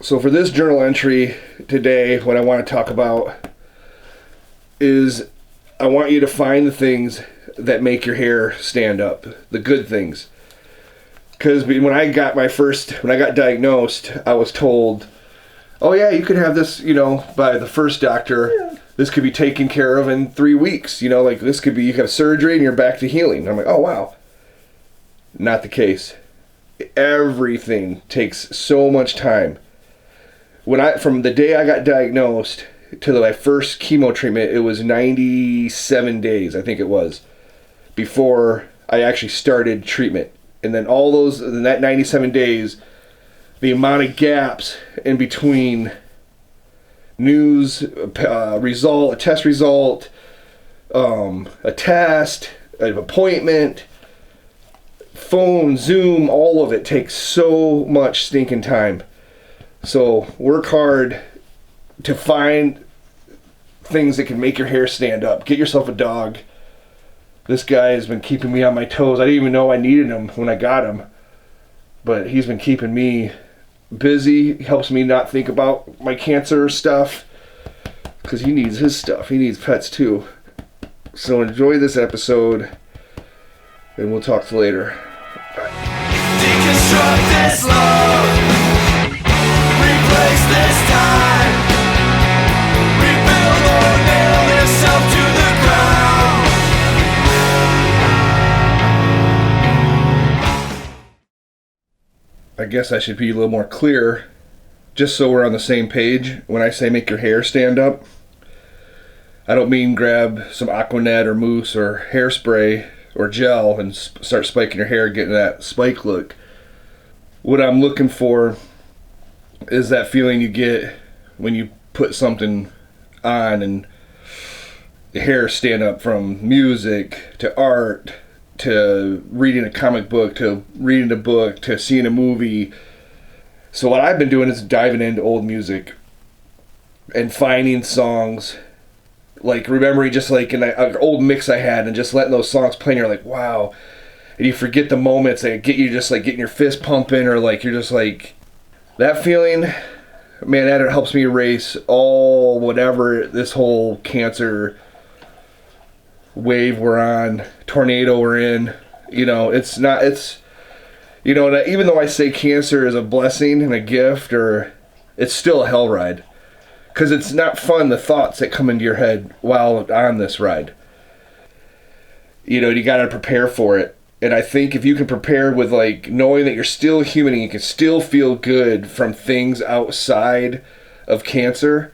So for this journal entry today, what I want to talk about is I want you to find the things that make your hair stand up, the good things. Because when I got diagnosed, I was told, oh yeah, you could have this, by the first doctor. Yeah. This could be taken care of in 3 weeks. This could be, you have surgery and you're back to healing. I'm like, oh wow. Not the case. Everything takes so much time. From the day I got diagnosed to my first chemo treatment, it was 97 days, I think it was, before I actually started treatment. And then in that 97 days, the amount of gaps in between news, a test result, a test, an appointment, phone, Zoom, all of it takes so much stinking time. So work hard to find things that can make your hair stand up. Get yourself a dog. This guy has been keeping me on my toes. I didn't even know I needed him when I got him, but he's been keeping me busy. He helps me not think about my cancer stuff because he needs his stuff. He needs pets too. So enjoy this episode, and we'll talk to you later. Bye. Deconstruct this love. Replace this time. Rebuild or nail yourself to the ground. I guess I should be a little more clear, just so we're on the same page. When I say make your hair stand up, I don't mean grab some Aquanet or mousse or hairspray or gel and start spiking your hair, getting that spike look. What I'm looking for is that feeling you get when you put something on and the hair stand up, from music to art to reading a comic book to reading a book to seeing a movie. So what I've been doing is diving into old music and finding songs, like remembering just like an old mix I had and just letting those songs play, and you're like, wow. And you forget the moments that get you just like getting your fist pumping, or like you're just like, that feeling, man, that helps me erase all whatever this whole cancer wave we're on, tornado we're in. Even though I say cancer is a blessing and a gift, or it's still a hell ride, because it's not fun, the thoughts that come into your head while on this ride. You got to prepare for it. And I think if you can prepare with like knowing that you're still human and you can still feel good from things outside of cancer,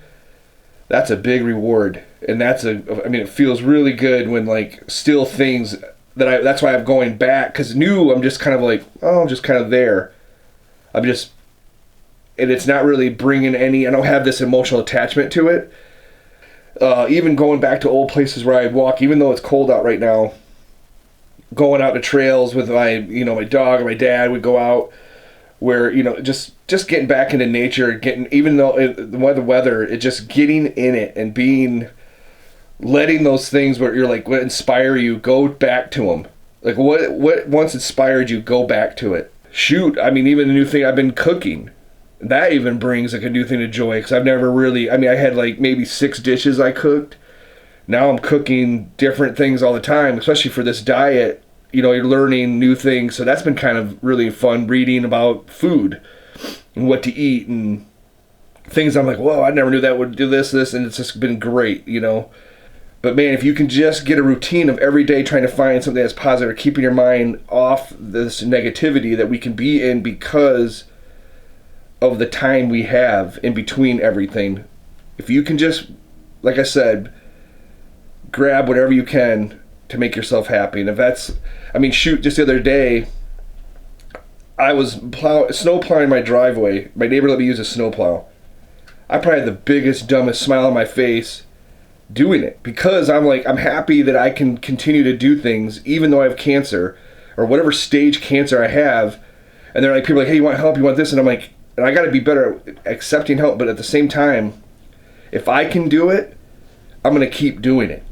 that's a big reward. And it feels really good when like still things that's why I'm going back, because I'm just kind of like, I'm just kind of there. And it's not really bringing I don't have this emotional attachment to it. Even going back to old places where I walk, even though it's cold out right now, going out to trails with my dog or my dad, would go out where, just getting back into nature, even though the weather, it just getting in it and letting those things where you're like, what inspire you, go back to them. Like what once inspired you, go back to it. Shoot, even a new thing I've been cooking, that even brings like a new thing of joy, because I've never really, I had like maybe 6 dishes I cooked. Now I'm cooking different things all the time, especially for this diet. You're learning new things. So that's been kind of really fun, reading about food and what to eat and things. I'm like, whoa, I never knew that would do this, and it's just been great, But man, if you can just get a routine of every day trying to find something that's positive, keeping your mind off this negativity that we can be in because of the time we have in between everything. If you can just, like I said, grab whatever you can to make yourself happy. And if that's, just the other day, I was snow plowing my driveway. My neighbor let me use a snow plow. I probably had the biggest, dumbest smile on my face doing it, because I'm happy that I can continue to do things even though I have cancer, or whatever stage cancer I have. And they're like, people are like, hey, you want help? You want this? And I'm like, and I got to be better at accepting help. But at the same time, if I can do it, I'm going to keep doing it.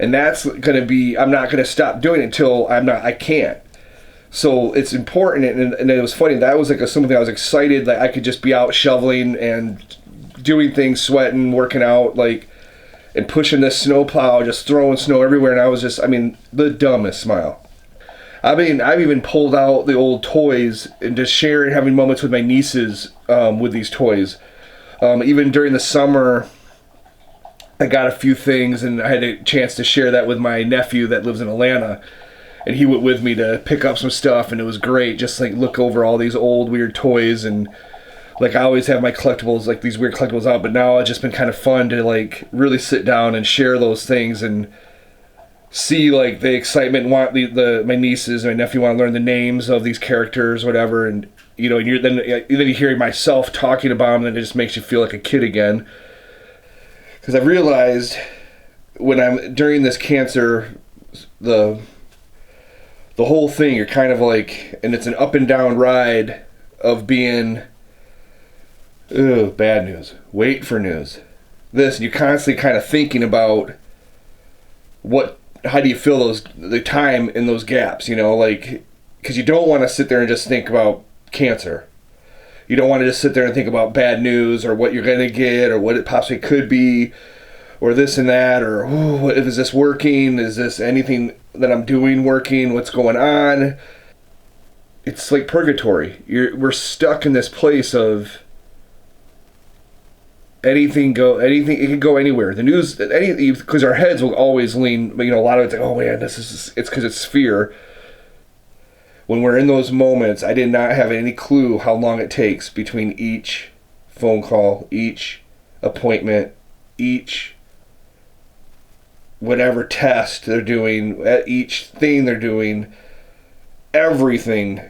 And that's going to be, I'm not going to stop doing it until I can't. So it's important, and it was funny. That was like something I was excited that I could just be out shoveling and doing things, sweating, working out, like, and pushing this snowplow, just throwing snow everywhere. And I was just, I mean, the dumbest smile. I mean, I've even pulled out the old toys and just sharing, having moments with my nieces with these toys. Even during the summer, I got a few things, and I had a chance to share that with my nephew that lives in Atlanta. And he went with me to pick up some stuff, and it was great. Just like look over all these old weird toys, and like I always have my collectibles, like these weird collectibles out. But now it's just been kind of fun to like really sit down and share those things and see like the excitement. Want my nieces and my nephew want to learn the names of these characters, whatever. And you know, and then you hear myself talking about them, and it just makes you feel like a kid again. Because I've realized when I'm during this cancer, the whole thing, you're kind of like, and it's an up and down ride of being, bad news, wait for news, this, and you're constantly kind of thinking about how do you fill the time in those gaps, you know, like, because you don't want to sit there and just think about cancer. You don't want to just sit there and think about bad news or what you're going to get or what it possibly could be or this and that, or is this working? Is this anything that I'm doing working? What's going on? It's like purgatory. We're stuck in this place of anything. It can go anywhere. The news, because our heads will always lean. You know, a lot of it's like, oh man, it's because it's fear. When we're in those moments, I did not have any clue how long it takes between each phone call, each appointment, each whatever test they're doing, each thing they're doing. Everything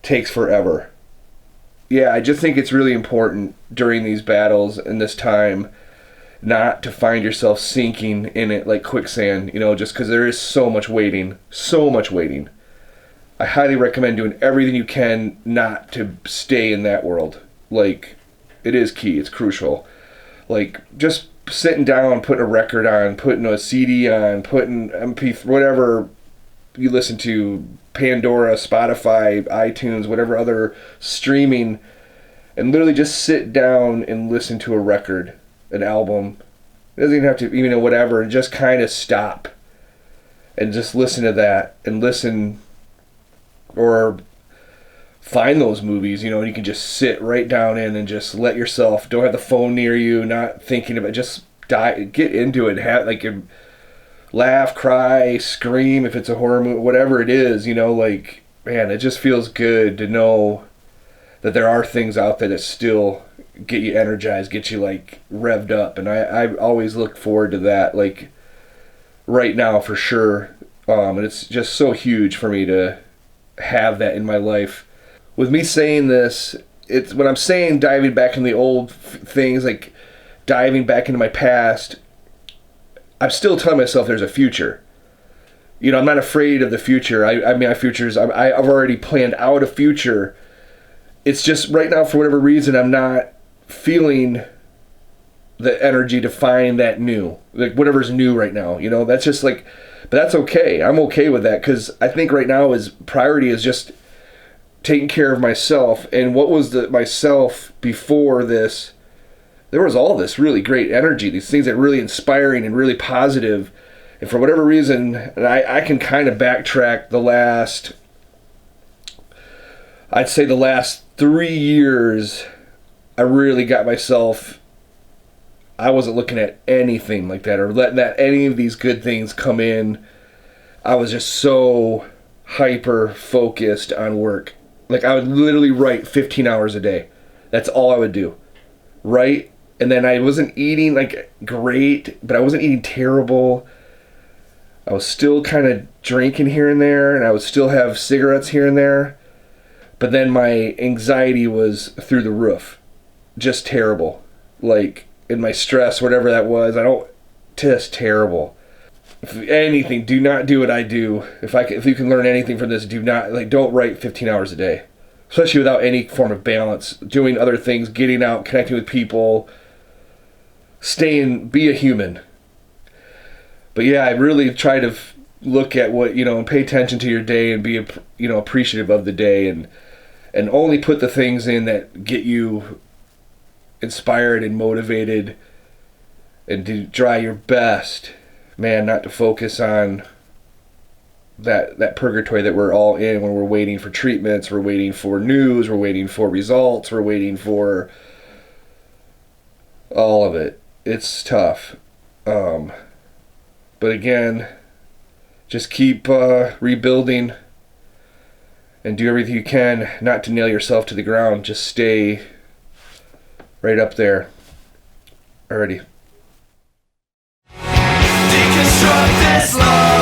takes forever. Yeah, I just think it's really important during these battles and this time not to find yourself sinking in it like quicksand, you know, just because there is so much waiting. I highly recommend doing everything you can not to stay in that world. Like, it is key. It's crucial. Like, just sitting down, putting a record on, putting a CD on, putting MP3, whatever you listen to, Pandora, Spotify, iTunes, whatever other streaming, and literally just sit down and listen to a record, an album. It doesn't even have to, you know, whatever, and just kind of stop and just listen to that and listen. Or find those movies, you know, and you can just sit right down in and just let yourself, don't have the phone near you, not thinking about, just get into it, laugh, cry, scream if it's a horror movie, whatever it is, you know, like, man, it just feels good to know that there are things out there that still get you energized, get you like revved up, and I always look forward to that, like right now for sure, and it's just so huge for me to have that in my life. With me saying this, it's when I'm saying diving back in the old things, like diving back into my past, I'm still telling myself there's a future. You know, I'm not afraid of the future. I mean, I've already planned out a future. It's just right now, for whatever reason, I'm not feeling the energy to find that new, like whatever's new right now. You know, that's just like, but that's okay. I'm okay with that, because I think right now priority is just taking care of myself. And what was myself before this? There was all this really great energy, these things that were really inspiring and really positive. And for whatever reason, and I can kind of backtrack I'd say the last 3 years, I really got myself, I wasn't looking at anything like that or letting any of these good things come in. I was just so hyper focused on work. Like, I would literally write 15 hours a day. That's all I would do. Write, and then I wasn't eating like great, but I wasn't eating terrible. I was still kind of drinking here and there, and I would still have cigarettes here and there. But then my anxiety was through the roof. Just terrible. Like, in my stress, whatever that was, just terrible. If anything, do not do what I do. If you can learn anything from this, don't write 15 hours a day. Especially without any form of balance. Doing other things, getting out, connecting with people, be a human. But yeah, I really try to look at what, and pay attention to your day and be, appreciative of the day, and only put the things in that get you inspired and motivated, and to try your best, man, not to focus on that purgatory that we're all in when we're waiting for treatments, we're waiting for news, we're waiting for results, we're waiting for all of it. It's tough. But again, just keep rebuilding and do everything you can not to nail yourself to the ground. Just stay right up there. Alrighty. Deconstruct this love.